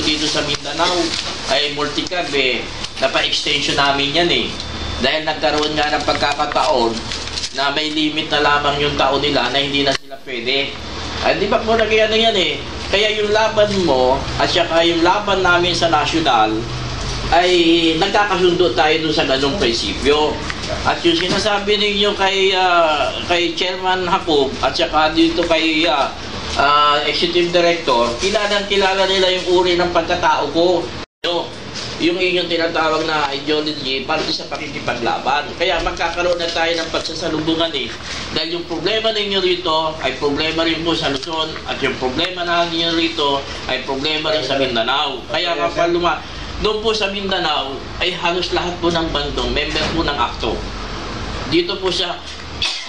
po dito sa Mindanao ay multicab napa-extension namin yan Dahil nagkaroon nga ng pagkakataon na may limit na lamang yung taon nila na hindi na sila pwede. Ay, di ba po nagyan yan Kaya yung laban mo at saka yung laban namin sa nasyonal ay nagkakasundo tayo dun sa ganung prinsipyo. At yung sinasabi ninyo kay Chairman Jacob at saka dito kay Executive Director, kilala nila yung uri ng pagkatao ko. Yung inyong tinatawag na ideology, parte sa pakikipaglaban. Kaya magkakaroon na tayo ng pagsasalubungan Dahil yung problema ninyo rito ay problema rin po sa Luzon at yung problema ninyo rito ay problema rin sa Mindanao. Kaya kapag doon po sa Mindanao ay halos lahat po ng bandong member po ng ACTO. Dito po siya,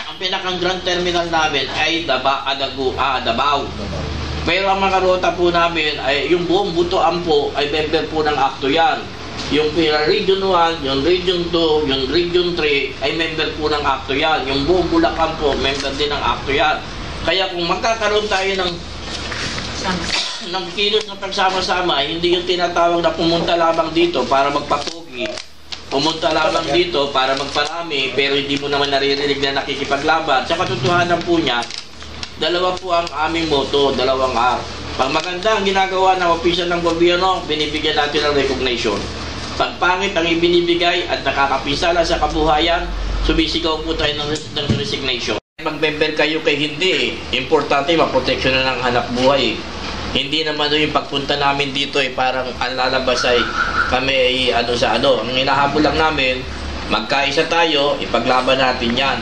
ang pinakang grand terminal namin ay Davao. Pero ang mga rota po namin ay yung buong Butuan po ay member po ng ACTO yan. Yung Region 1, yung Region 2, yung Region 3 ay member po ng ACTO yan. Yung buong Bulacan po, member din ng ACTO yan. Kaya kung magkakaroon tayo ng kilos na pagsama-sama, hindi yung tinatawag na pumunta lamang dito para magpapugi, pumunta lamang dito para magparami, pero hindi mo naman naririnig na nakikipaglaban. Sa katotohanan po niya, dalawa po ang aming motto, dalawang R. Pag maganda ang ginagawa ng opisyal ng gobyerno, binibigyan natin ng recognition. Pag pangit ang ibinibigay at nakakapisala sa kabuhayan, sumisigaw po tayo ng resignation. Mag-member kayo kay hindi importante maproteksyon na ng hanap buhay Hindi naman yung pagpunta namin dito parang ang lalabas ay kami ay Ang hinahabol lang namin, magkaisa tayo, ipaglaban natin yan.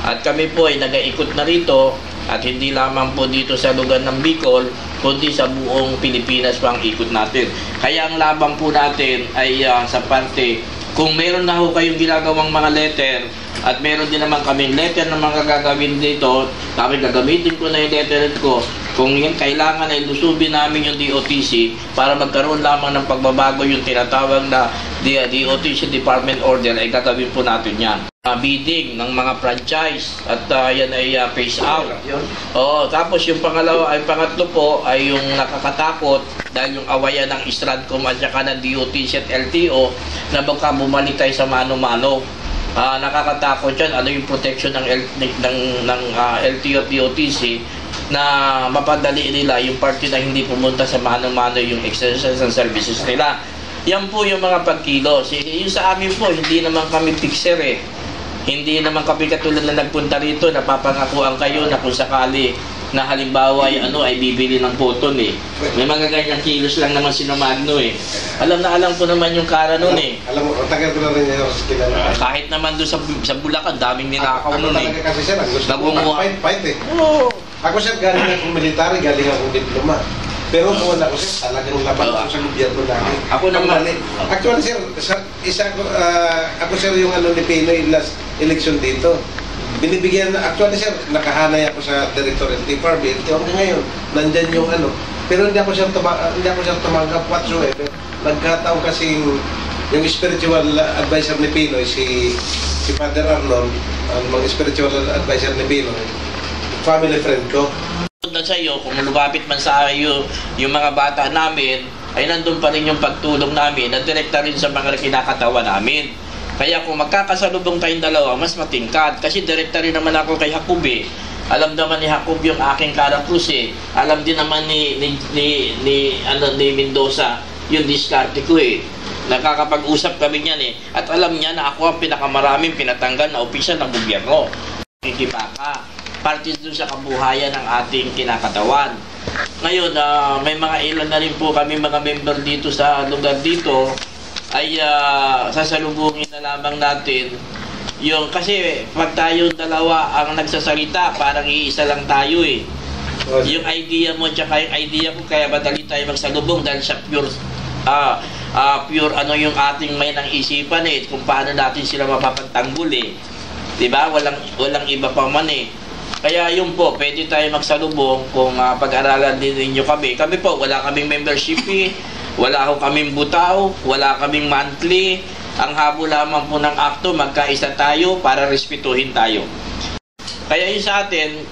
At kami po ay nag-ikot na rito at hindi lamang po dito sa lugar ng Bicol, kundi sa buong Pilipinas pang ikot natin. Kaya ang labang po natin ay sa parte, kung meron na ho kayong ginagawang mga letter, at meron din naman kaming letter na mga gagawin dito, kami gagamitin ko na yung letter ko. Kung yan kailangan ay lusubin namin yung DOTC para magkaroon lamang ng pagbabago yung tinatawag na DOTC Department Order, ay gagawin po natin yan. Bidding ng mga franchise at yan ay phase out. Tapos yung pangatlo po ay yung nakakatakot dahil yung awayan ng Stratcom at saka ng DOTC at LTO na baka bumalik tayo sa mano-mano. Nakakatakot yan, ano yung protection ng LTO at DOTC na mapadali nila yung party na hindi pumunta sa mano-mano yung exercise ng services nila. Yan po yung mga pagkilos. Yung sa amin po, hindi naman kami fixer Hindi naman kami katulad na nagpunta rito, napapangakuan kayo na kung sakali na halimbawa ay bibili ng photon May mga ganyang kilos lang naman si Magno Alam ko naman yung kara nun Alam mo, tagal ko na rin yan sa kilala. Kahit naman doon sa Bulacan, daming ninakaw nun Ako talaga kasi sir, ang gusto ko mag-fight Oo. Ako sir, galing akong military, galing akong diploma. Pero kung wala ko sir, talagang laban ako sa gobyerno namin. Ako naman. Actually sir, ako sir yung ni Pinoy last election dito. Binibigyan na, actually sir, nakahanay ako sa Directorate Department. Ngayon, nandyan yung pero hindi ako sir tumanggap whatsoever. Nagkataon kasing yung spiritual advisor ni Pinoy, si Father Arnold, ang mga spiritual advisor ni Pinoy, family friend ko. Na sa iyo, kung lumapit man sa iyo yung mga bata namin, ay nandun pa rin yung pagtulong namin na direkta rin sa mga kinakatawa namin. Kaya kung magkakasalubong tayong dalawa, mas matingkad. Kasi direkta rin naman ako kay Jacob Alam naman ni Jacob yung aking karakrus Alam din naman ni Mendoza yung diskarte ko Nakakapag-usap kami niyan At alam niya na ako ang pinakamaraming pinatanggal na opisyal ng gobyerno. Kikipaka. Parte doon sa kabuhayan ng ating kinakatawan. Ngayon, may mga ilan na rin po kami mga member dito sa lugar dito ay sasalubungin na lamang natin yung kasi pag tayo dalawa ang nagsasalita parang iisa lang tayo yung idea mo tsaka yung idea ko kaya madali tayo magsalubong dahil sa pure yung ating may nang isipan kung paano natin sila mapapantanggol diba? Walang iba pa man Kaya yun po, pwede tayo magsalubong kung pag-aralan din ninyo kami. Kami po, wala kaming membership wala ho kaming butaw, wala kaming monthly. Ang habol lamang po ng akto, magkaisa tayo para respetuhin tayo. Kaya yun sa atin,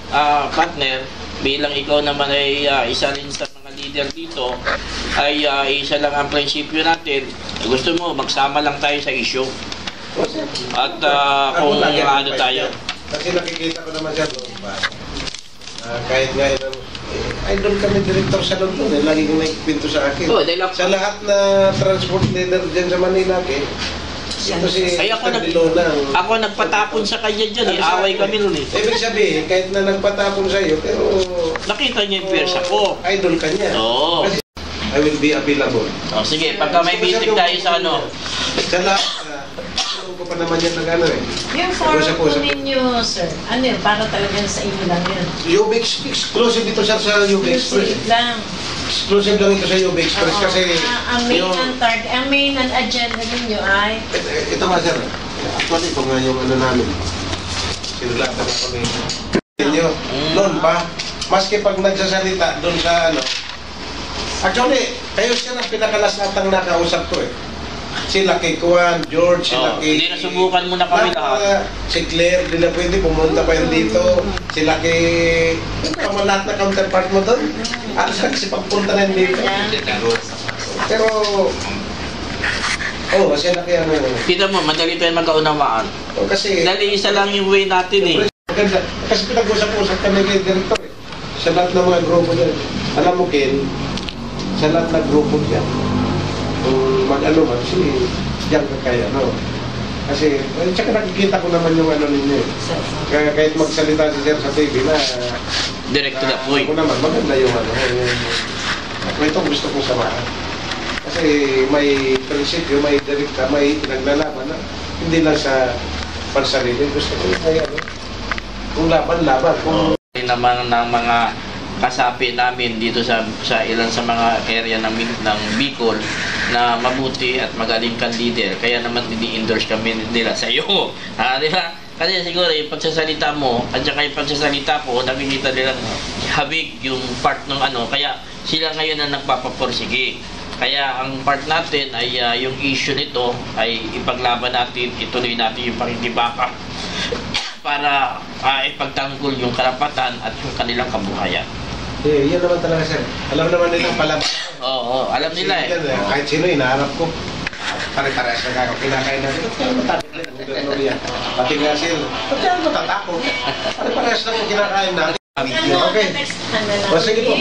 partner, bilang ikaw naman ay isa rin sa mga leader dito, ay isa lang ang prinsipyo natin. Gusto mo, magsama lang tayo sa issue. At kung ano tayo. Kasi nakikita ko naman siya doon ba? Kahit nga yun, idol kami director sa London eh. Lagi kong nakikwento sa akin. Oh, dahil Sa lahat na transport leader dyan sa Manila, ito si Ay, ako, Mr. Dilona. ako nagpatapon sa kanya dyan eh. Away kami nun eh. Ibig sabihin, kahit na nagpatapon sa iyo, pero Nakita niya yung pwersa ko. idol ka niya. Oo. Kasi I will be available. Oh, sige, pagka may meeting tayo sa ano. Sa lahat, tulong ko pa naman yan ng ano eh. Yung forum po Usap-usap. ninyo, sir, ano yun? Para talagang sa inyo lang yun. Ubix, exclusive ito sir sa Ubix Express. Exclusive lang. Exclusive lang ito sa Ubix Express Oo. kasi Ang main ang agenda ninyo ay ito nga sir, actually ito nga yung ano namin. Sinulatan ako ninyo. Noon pa, maski pag nagsasalita doon sa ano, actually, kayo sir ang pinakalasatang nakausap ko eh. Sila kay Kuan, George, sila Oh, kay... hindi nasubukan mo na kami lahat. Si Claire, di na pwede, pumunta pa yun dito. Sila kay... Yung lahat na counterpart mo doon. At kasi pagpunta na yun dito. Pero... Oh, sila kay ano... Kita mo, madali tayo magkaunawaan. Oh, kasi... Dali isa lang yung way natin eh. Maganda. Kasi pinag-usap-usap kami kay Director eh. Sa lahat ng mga grupo dyan. Alam mo, Ken, sa lahat ng grupo dyan, kung mag-ano man, kasi diyan ka kaya, no? Kasi, tsaka nakikita ko naman yung ano ninyo eh. Kaya kahit magsalita si Sir sa TV na... Direct to the point. Ako naman, maganda yung ano, itong gusto kong samahan. Kasi may prinsipyo, may direkta, may pinaglalaban na hindi lang sa pansarili. Gusto ko may ano, kung laban-laban. Kung Naman ng mga kasapi namin dito sa ilan sa mga area ng Bicol na mabuti at magaling kang leader. Kaya naman ini-endorse kami nila sa iyo. Di ba? Kasi siguro yung pagsasalita mo at saka yung pagsasalita ko, nakikita nilang habig yung part ng ano. Kaya sila ngayon ang nagpapaporsige. Kaya ang part natin ay yung issue nito ay ipaglaban natin, ituloy natin yung pakikibaka para ipagtanggol yung karapatan at yung kanilang kabuhayan. yan naman talaga sir. Alam naman nilang palaban. Oo, alam nila eh. Kahit sino, inaharap ko. Pare-parehas na kinakain natin. Ba't kaya matakot na yung gano'n yan? Pati nga sila. Ba't kaya matatakot? Pare-parehas na kinakain natin. Okay. next ano lang. O sige po.